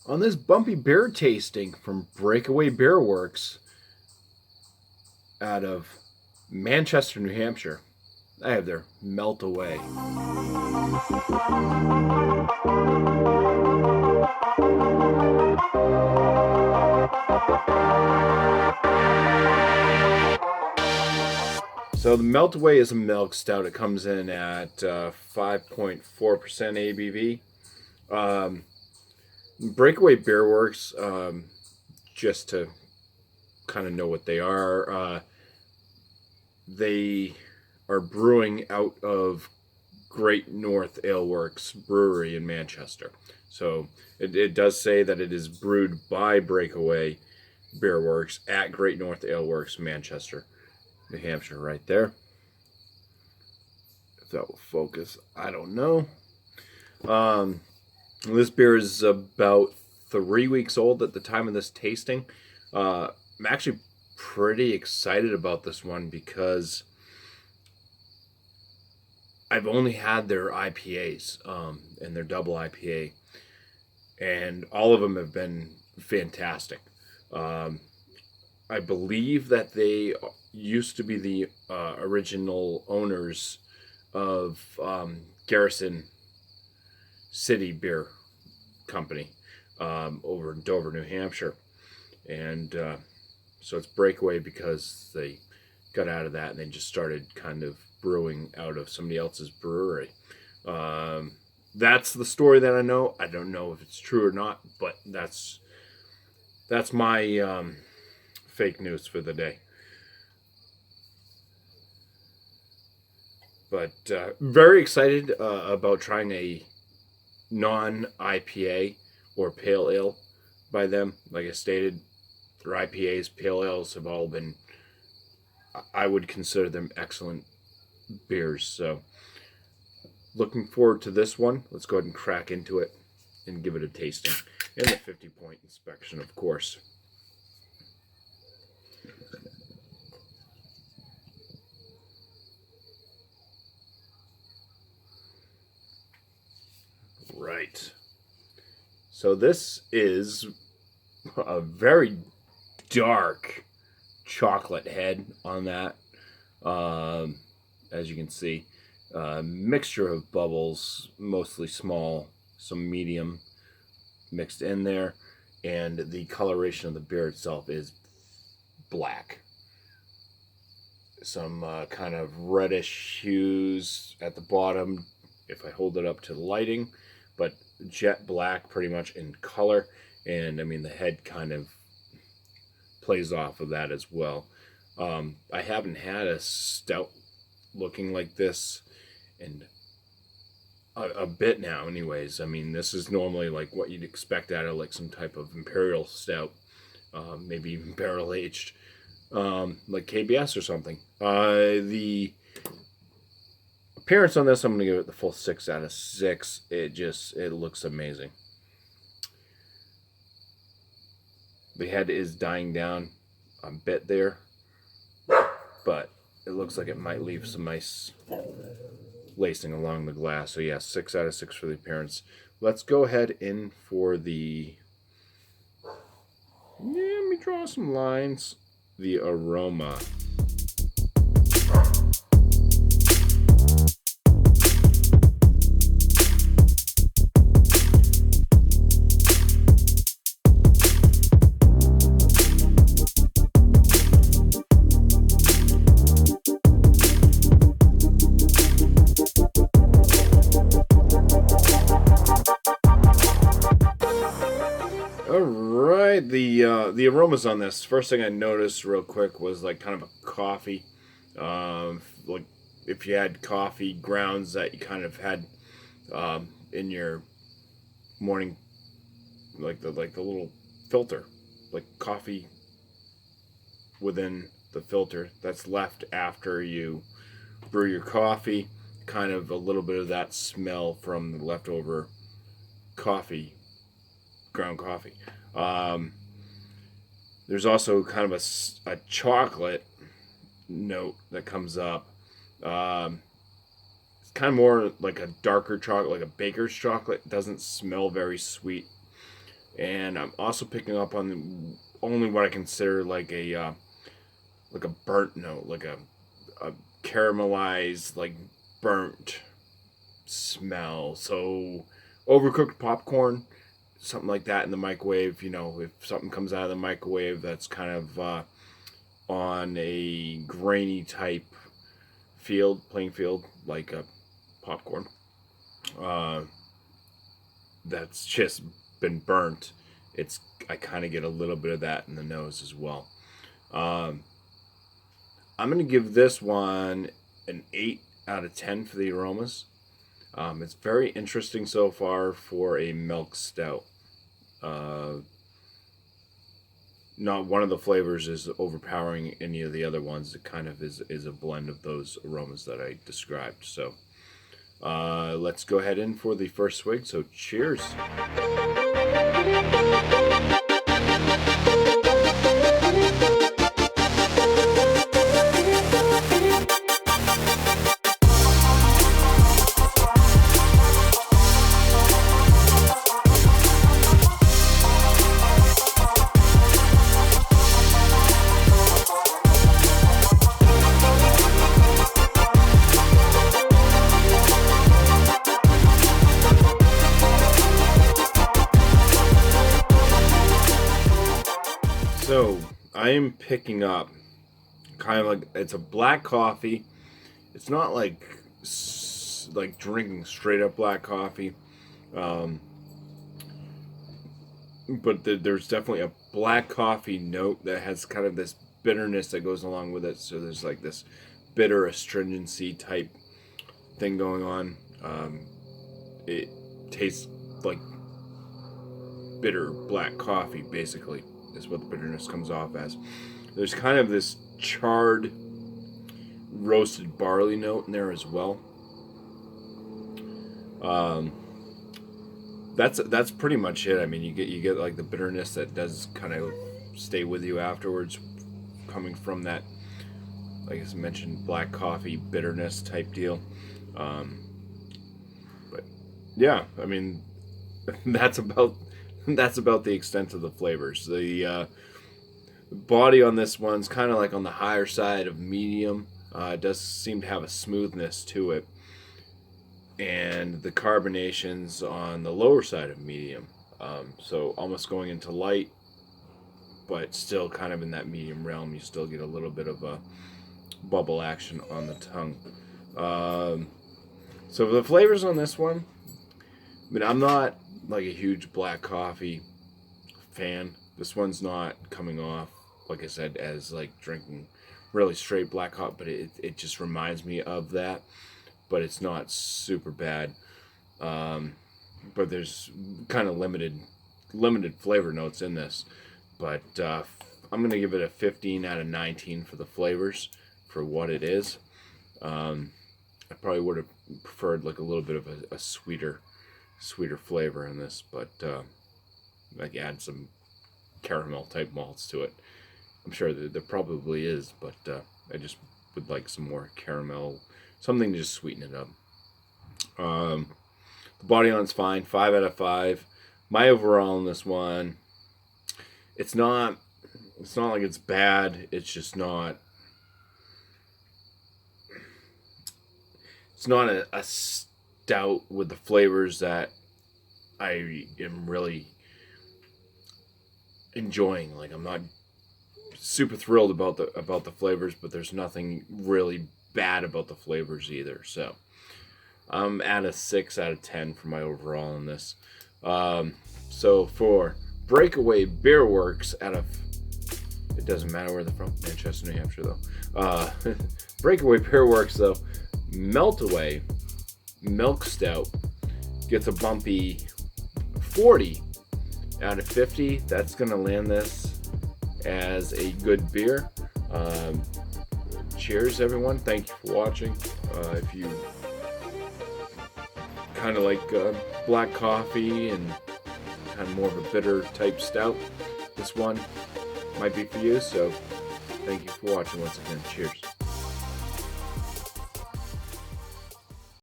On this bumpy beer tasting from Breakaway Beerworks out of Manchester, New Hampshire, I have their Melt Away. So the Melt Away is a milk stout. It comes in at 5.4% ABV. Breakaway Beerworks, just to kind of know what they are brewing out of Great North Ale Works Brewery in Manchester. So it does say that it is brewed by Breakaway Beerworks at Great North Ale Works, Manchester, New Hampshire, right there. If that will focus, I don't know. This beer is about 3 weeks old at the time of this tasting. I'm actually pretty excited about this one because I've only had their IPAs and their double IPA, and all of them have been fantastic. I believe that they used to be the original owners of Garrison City Beer Company over in Dover, New Hampshire. And so it's Breakaway because they got out of that and they just started kind of brewing out of somebody else's brewery. That's the story that I know. I don't know if it's true or not, but that's my fake news for the day. But very excited about trying a non-IPA or pale ale by them. Like I stated, their IPAs, pale ales have all been, I would consider them excellent beers. So looking forward to this one. Let's go ahead and crack into it and give it a tasting. And the 50-point inspection, of course. Right. So this is a very dark chocolate head on that. As you can see, mixture of bubbles, mostly small, some medium mixed in there, and the coloration of the beer itself is black. Some kind of reddish hues at the bottom if I hold it up to the lighting, but jet black pretty much in color. And I mean, the head kind of plays off of that as well. I haven't had a stout looking like this in a bit now, anyways. I mean, this is normally like what you'd expect out of like some type of imperial stout, maybe even barrel aged, like KBS or something. The appearance on this, I'm gonna give it the full 6 out of 6. It looks amazing. The head is dying down a bit there, but it looks like it might leave some nice lacing along the glass. So yeah, 6 out of 6 for the appearance. Let's go ahead in for the, let me draw some lines. The aroma. Alright, the aromas on this, first thing I noticed real quick was like kind of a coffee. Like if you had coffee grounds that you kind of had in your morning, like the little filter, like coffee within the filter that's left after you brew your coffee, kind of a little bit of that smell from the leftover coffee, ground coffee. There's also kind of a chocolate note that comes up. It's kind of more like a darker chocolate, like a baker's chocolate. It doesn't smell very sweet. And I'm also picking up on only what I consider like a burnt note, like a caramelized, like burnt smell. So overcooked popcorn, something like that in the microwave. You know, if something comes out of the microwave that's kind of on a grainy type playing field, like a popcorn, uh, that's just been burnt. I kind of get a little bit of that in the nose as well. Um, I'm gonna give this one an 8 out of 10 for the aromas. It's very interesting so far for a milk stout. Uh, Not one of the flavors is overpowering any of the other ones. It kind of is a blend of those aromas that I described. So let's go ahead in for the first swig. So cheers. So I am picking up kind of like, it's a black coffee. It's not like drinking straight up black coffee, um, but there's definitely a black coffee note that has kind of this bitterness that goes along with it. So there's like this bitter astringency type thing going on. It tastes like bitter black coffee, basically, is what the bitterness comes off as. There's kind of this charred roasted barley note in there as well. That's pretty much it. I mean, you get like the bitterness that does kind of stay with you afterwards, coming from that, like I mentioned, black coffee bitterness type deal. But yeah, I mean, that's about the extent of the flavors. The body on this one's kind of like on the higher side of medium. It does seem to have a smoothness to it, and the carbonation's on the lower side of medium. So almost going into light, but still kind of in that medium realm. You still get a little bit of a bubble action on the tongue. So the flavors on this one, I mean, I'm not like a huge black coffee fan. This one's not coming off, like I said, as like drinking really straight black coffee, but it just reminds me of that. But it's not super bad. But there's kind of limited flavor notes in this. But I'm gonna give it a 15 out of 19 for the flavors, for what it is. I probably would have preferred like a little bit of a sweeter flavor in this, but like add some caramel type malts to it. I'm sure there probably is, but I just would like some more caramel, something to just sweeten it up. The body on it's fine, 5 out of 5. My overall on this one, it's not like it's bad. It's just not. It's not a stout with the flavors that I am really enjoying. Like, I'm not super thrilled about the flavors, but there's nothing really bad about the flavors either. So I'm at a 6 out of 10 for my overall on this. So for Breakaway Beerworks, it doesn't matter where they're from, Manchester, New Hampshire though. Breakaway Beerworks though, Meltaway Milk Stout gets a BuMpY 40 out of 50. That's gonna land this as a good beer. Cheers, everyone. Thank you for watching. If you kind of like black coffee and kind of more of a bitter type stout, this one might be for you. So thank you for watching once again. Cheers.